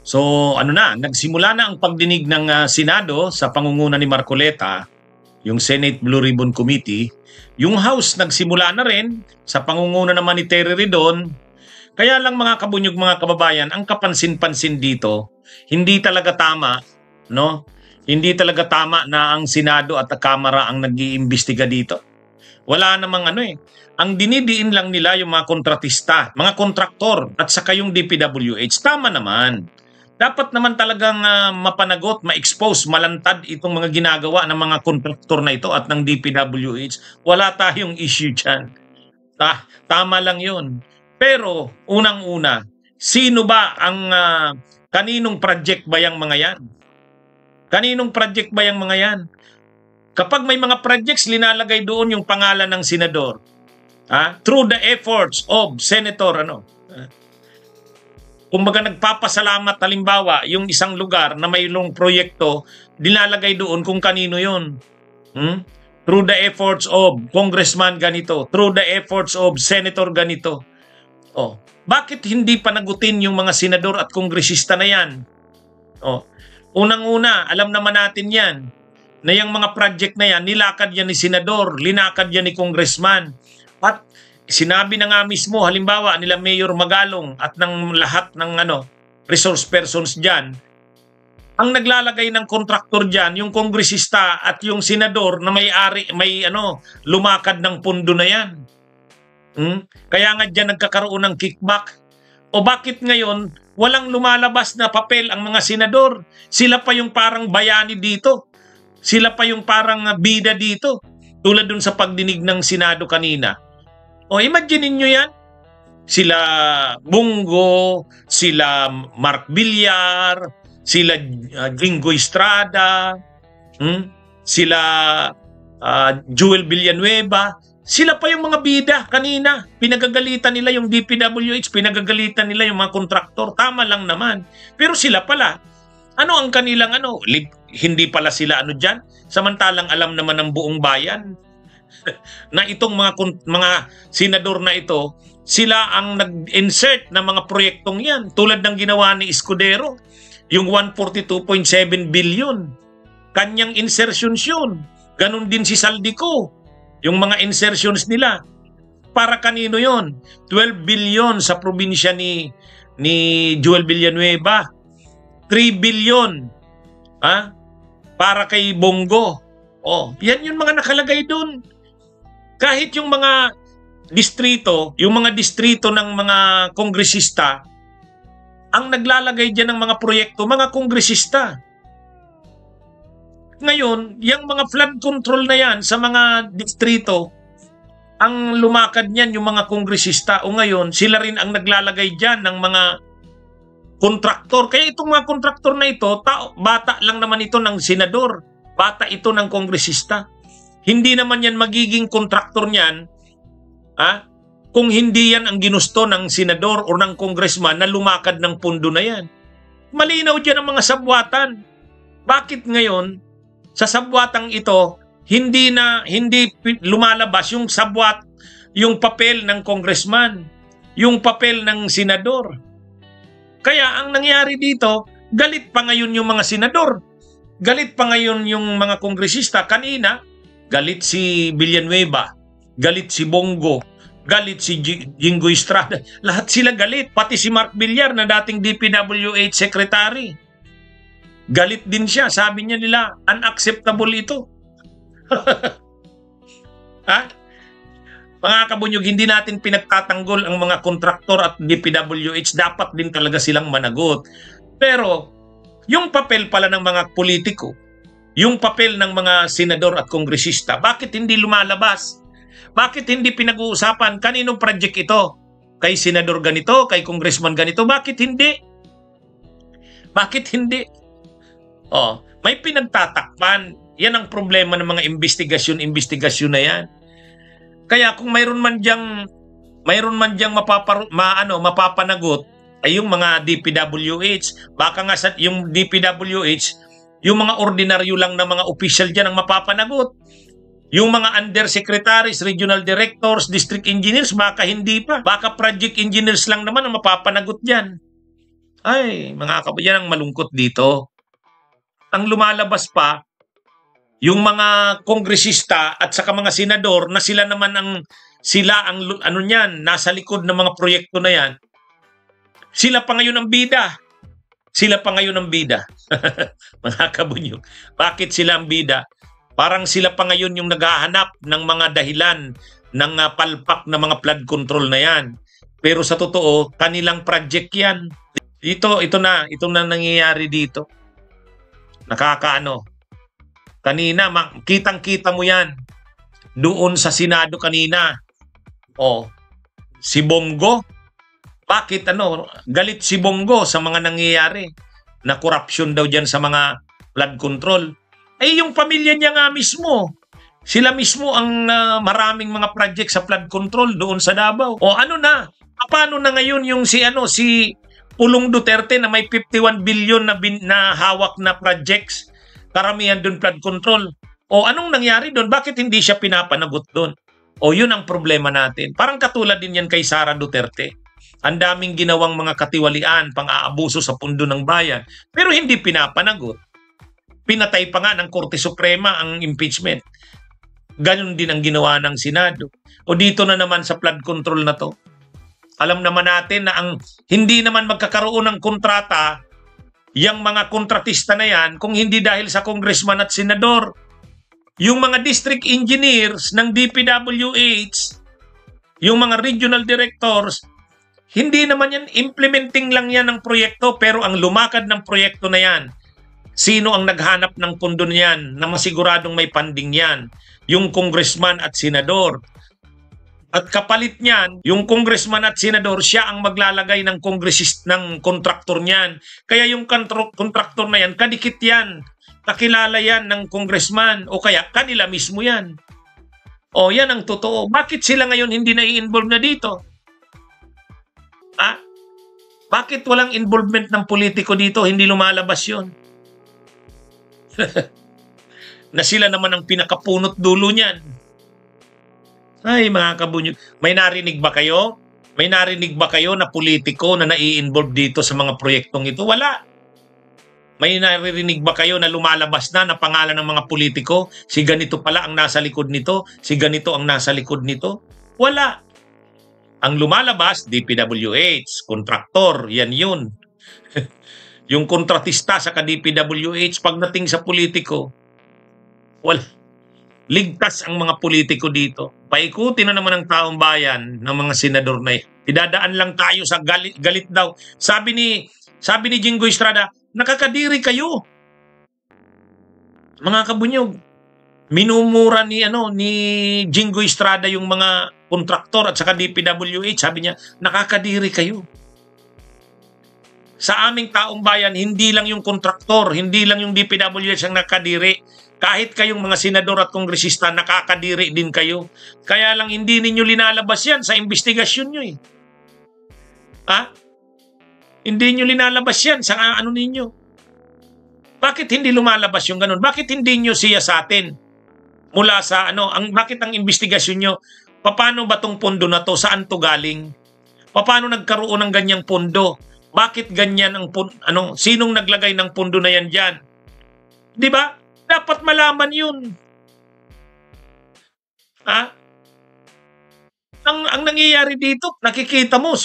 So ano na, nagsimula na ang pagdinig ng Senado sa pangunguna ni Marcoleta, yung Senate Blue Ribbon Committee. Yung House nagsimula na rin sa pangunguna naman ni Terry Ridon. Kaya lang mga kabunyog, mga kababayan, ang kapansin-pansin dito, hindi talaga tama, no? Hindi talaga tama na ang Senado at ang Kamara ang nag-iimbestiga dito. Wala namang ano eh. Ang dinidiin lang nila yung mga kontratista, mga kontraktor at saka yung DPWH. Tama naman. Dapat naman talagang mapanagot, ma-expose, malantad itong mga ginagawa ng mga kontraktor na ito at ng DPWH. Wala tayong issue dyan. Tama lang yun. Pero unang-una, sino ba ang kaninong project ba yung mga yan? Kaninong project ba yung mga yan? Kapag may mga projects, linalagay doon yung pangalan ng senador. Through the efforts of Senator kumbaga nagpapasalamat, halimbawa, yung isang lugar na mayroong proyekto, dinalagay doon kung kanino yun. Through the efforts of Congressman ganito, through the efforts of Senator ganito. Bakit hindi panagutin yung mga senador at kongresista na yan? Unang-una, alam naman natin yan, na yung mga project na yan, nilakad yan ni senador, linakad yan ni congressman. At sinabi na nga mismo, halimbawa, nila Mayor Magalong at ng lahat ng resource persons dyan, ang naglalagay ng kontraktor dyan, yung kongresista at yung senador na may lumakad ng pundo na yan. Kaya nga dyan nagkakaroon ng kickback. O bakit ngayon, walang lumalabas na papel ang mga senador? Sila pa yung parang bayani dito. Sila pa yung parang bida dito. Tulad dun sa pagdinig ng Senado kanina. Imagine nyo yan. Sila Bungo, sila Mark Villar, sila Jingo Estrada, sila Joel Villanueva. Sila pa yung mga bida kanina. Pinagagalitan nila yung DPWH, pinagagalitan nila yung mga kontraktor. Tama lang naman. Pero sila pala, ano ang kanilang hindi pala sila dyan? Samantalang alam naman ng buong bayan na itong mga senador na ito, sila ang nag-insert ng mga proyektong yan. Tulad ng ginawa ni Escudero, yung 142.7 billion. Kanyang insertions yun. Ganon din si Saldico. Yung mga insertions nila. Para kanino yon? 12 billion sa probinsya ni Joel Villanueva. 3 billion para kay Bongo. Yan yung mga nakalagay doon. Kahit yung mga distrito ng mga kongresista, ang naglalagay dyan ng mga proyekto, mga kongresista. Ngayon, yung mga flood control na yan sa mga distrito, ang lumakad niyan yung mga kongresista. O ngayon, sila rin ang naglalagay dyan ng mga kontraktor. Kaya itong mga kontraktor na ito, bata lang naman ito ng senador. Bata ito ng kongresista. Hindi naman yan magiging kontraktor niyan kung hindi yan ang ginusto ng senador o ng congressman na lumakad ng pundo na yan. Malinaw dyan ang mga sabwatan. Bakit ngayon, sa sabwatang ito, hindi lumalabas yung sabwat, yung papel ng congressman, yung papel ng senador. Kaya ang nangyari dito, galit pa ngayon yung mga senador. Galit pa ngayon yung mga kongresista. Kanina, galit si Villanueva, galit si Bongo, galit si Jingo Estrada. Lahat sila galit. Pati si Mark Villar na dating DPWH secretary. Galit din siya. Sabi niya nila, unacceptable ito. Mga kabunyog, hindi natin pinagtatanggol ang mga kontraktor at DPWH. Dapat din talaga silang managot. Pero, yung papel pala ng mga politiko, yung papel ng mga senador at kongresista, bakit hindi lumalabas? Bakit hindi pinag-uusapan? Kaninong project ito? Kay senador ganito? Kay congressman ganito? Bakit hindi? Bakit hindi? May pinagtatakpan. Yan ang problema ng mga investigasyon na yan. Kaya kung mayroon man diyang mapapanagot ay yung mga DPWH. Baka nga yung DPWH, yung mga ordinaryo lang na mga official dyan ang mapapanagot. Yung mga undersecretaries, regional directors, district engineers, baka hindi pa. Baka project engineers lang naman ang mapapanagot dyan. Ay, mga kabayan, ang malungkot dito. Ang lumalabas pa, yung mga kongresista at saka mga senador na sila naman ano niyan, nasa likod ng mga proyekto na yan, sila pa ngayon ang bida. Sila pa ngayon ang bida. Mga kabunyog. Bakit sila ang bida? Parang sila pa ngayon yung naghahanap ng mga dahilan ng palpak na mga flood control na yan. Pero sa totoo, kanilang project yan. Ito na nangyayari dito. Nakakaano. Kanina, kitang-kita mo yan. Doon sa Senado kanina. Si Bongo. Bakit galit si Bongo sa mga nangyayari? Na corruption daw dyan sa mga flood control. Yung pamilya niya nga mismo. Sila mismo ang maraming mga project sa flood control doon sa Davao. Paano na ngayon yung si Pulong Duterte na may 51 billion na hawak na projects, karamihan doon flood control. Anong nangyari doon? Bakit hindi siya pinapanagot doon? Yun ang problema natin. Parang katulad din yan kay Sara Duterte. Ang daming ginawang mga katiwalian, pang-aabuso sa pundo ng bayan, pero hindi pinapanagot. Pinatay pa nga ng Korte Suprema ang impeachment. Ganun din ang ginawa ng Senado. Dito na naman sa flood control na to. Alam naman natin na hindi naman magkakaroon ng kontrata yung mga kontratista na yan kung hindi dahil sa congressman at senador. Yung mga district engineers ng DPWH, yung mga regional directors, hindi naman yan, implementing lang yan ng proyekto, pero ang lumakad ng proyekto na yan, sino ang naghanap ng pondo niyan na masiguradong may funding yan? Yung congressman at senador. At kapalit niyan, yung congressman at senador, siya ang maglalagay ng ng kontraktor niyan. Kaya yung kontraktor na yan, kadikit yan. Kakilala yan ng congressman o kaya kanila mismo yan. Yan ang totoo. Bakit sila ngayon hindi na-i-involve na dito? Bakit walang involvement ng politiko dito? Hindi lumalabas yun. Na sila naman ang pinakapunot dulo niyan. Ay, mga kabunyog. May narinig ba kayo? May narinig ba kayo na politiko na nai-involve dito sa mga proyektong ito? Wala. May naririnig ba kayo na lumalabas na pangalan ng mga politiko? Si ganito pala ang nasa likod nito. Si ganito ang nasa likod nito. Wala. Ang lumalabas, DPWH, kontraktor, yan yun. Yung kontratista sa DPWH, pagdating sa politiko, wala. Ligtas ang mga politiko dito. Paikutin na naman ang taong bayan ng mga senador na idadaan lang tayo sa galit daw. Sabi ni Jinggoy Estrada, nakakadiri kayo. Mga kabunyog, minumura ni Jinggoy Estrada yung mga kontraktor at saka DPWH. Sabi niya, nakakadiri kayo. Sa aming taong bayan, hindi lang yung kontraktor, hindi lang yung DPWH ang nakakadiri. Kahit kayong mga senador at kongresista, nakakadiri din kayo. Kaya lang hindi ninyo linalabas yan sa investigasyon nyo eh. Hindi nyo linalabas yan sa ninyo. Bakit hindi lumalabas yung ganun? Bakit hindi nyo siya sa atin? Mula sa bakit ang investigasyon nyo? Paano ba tong pondo na to? Saan to galing? Paano nagkaroon ng ganyang pondo? Bakit ganyan ang sinong naglagay ng pondo na yan dyan? Di ba? Dapat malaman yun. Ang nangyayari dito, nakikita mo,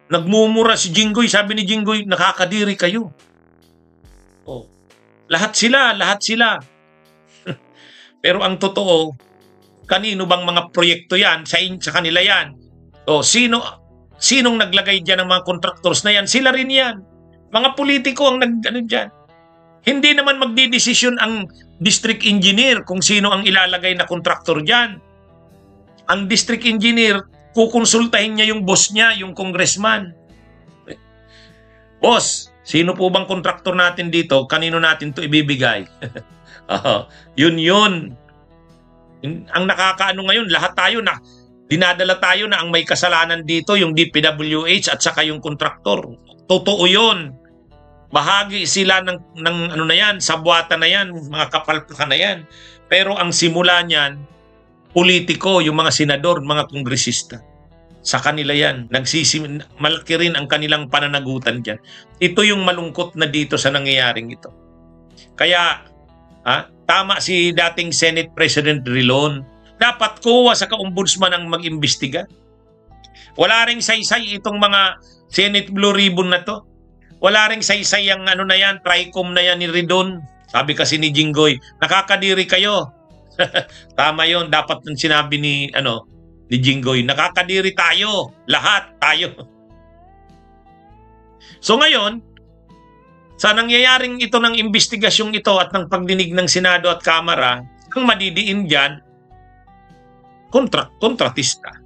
nagmumura si Jinggoy. Sabi ni Jinggoy, nakakadiri kayo. Lahat sila. Pero ang totoo, kanino bang mga proyekto yan? Sa kanila yan. Sinong naglagay dyan ng mga contractors na yan? Sila rin yan. Mga politiko ang dyan. Hindi naman magdidesisyon ang district engineer kung sino ang ilalagay na contractor dyan. Ang district engineer, kukonsultahin niya yung boss niya, yung congressman. Boss, sino po bang contractor natin dito? Kanino natin to ibibigay? Yun. Ang nakakaano ngayon, lahat tayo dinadala tayo na ang may kasalanan dito, yung DPWH at saka yung kontraktor. Totoo yun. Bahagi sila ng na yan, sabwata na yan, mga kapalpakan na yan. Pero ang simula niyan, politiko, yung mga senador, mga kongresista. Sa kanila yan. Malaki rin ang kanilang pananagutan dyan. Ito yung malungkot na dito sa nangyayaring ito. Kaya, tama si dating Senate President Drilon. Dapat kuha sa ka-ombudsman ang mag-imbestiga. Wala ring saysay itong mga Senate Blue Ribbon na to. Wala ring saysay ang ano na yan, TRICOM na yan ni Ridon. Sabi kasi ni Jinggoy, nakakadiri kayo. Tama yon, dapat nang sinabi ni Jinggoy, nakakadiri tayo, lahat tayo. So ngayon, sa nangyayaring ito ng investigasyong ito at ng pagdinig ng Senado at Kamara, ang madidiin dyan, kontratista.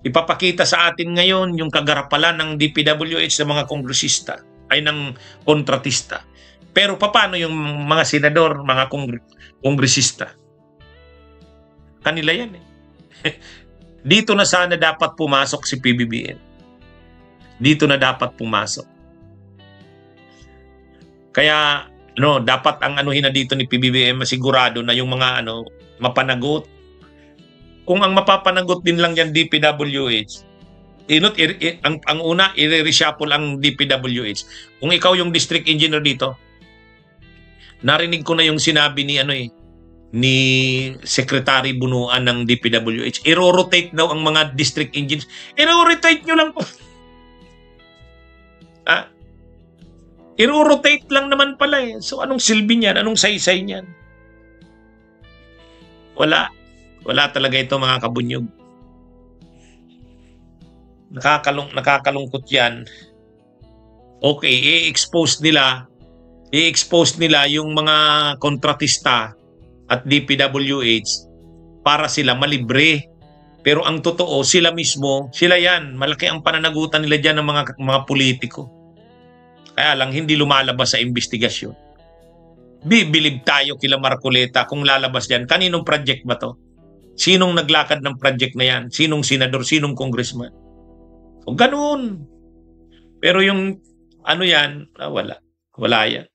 Ipapakita sa atin ngayon yung kagarapalan ng DPWH sa mga kongresista, ay ng kontratista. Pero paano yung mga senador, mga kongresista? Kanila yan eh. Dito na sana dapat pumasok si PBBM. Dito na dapat pumasok. Kaya dapat ang anuhin na dito ni PBBM masigurado na yung mga mapanagot. Kung ang mapapanagot din lang yan DPWH, ang una, i-reshuffle ang DPWH. Kung ikaw yung district engineer dito, narinig ko na yung sinabi ni Secretary Bunuan ng DPWH. I-rotate daw ang mga district engineers. I-rotate nyo lang po. I-rotate lang naman pala eh. So anong silbi niyan? Anong saysay niyan? Wala. Wala talaga ito mga kabunyog. Nakakalungkot yan. Okay, i-expose nila yung mga kontratista at DPWH para sila malibre. Pero ang totoo, sila mismo, sila yan. Malaki ang pananagutan nila dyan ng mga politiko. Kaya lang, hindi lumalabas sa investigasyon. Bibilib tayo kila Marcoleta kung lalabas dyan. Kaninong project ba to? Sinong naglakad ng project na yan? Sinong senador? Sinong congressman? O ganun. Pero yung yan, wala. Wala yan.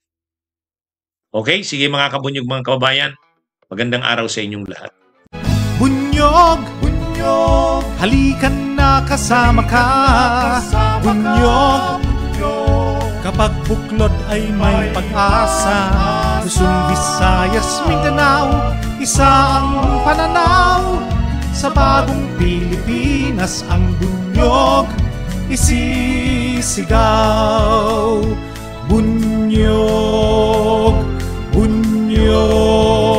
Okay? Sige mga kabunyog, mga kababayan. Magandang araw sa inyong lahat. Bunyog, bunyog, halikan na kasama ka. Bunyog, kapag buklod ay may pag-asa. Luzon, Visayas, Mindanao, isa ang pananaw. Sa bagong Pilipinas ang bunyog isisigaw. Bunyog, bunyog.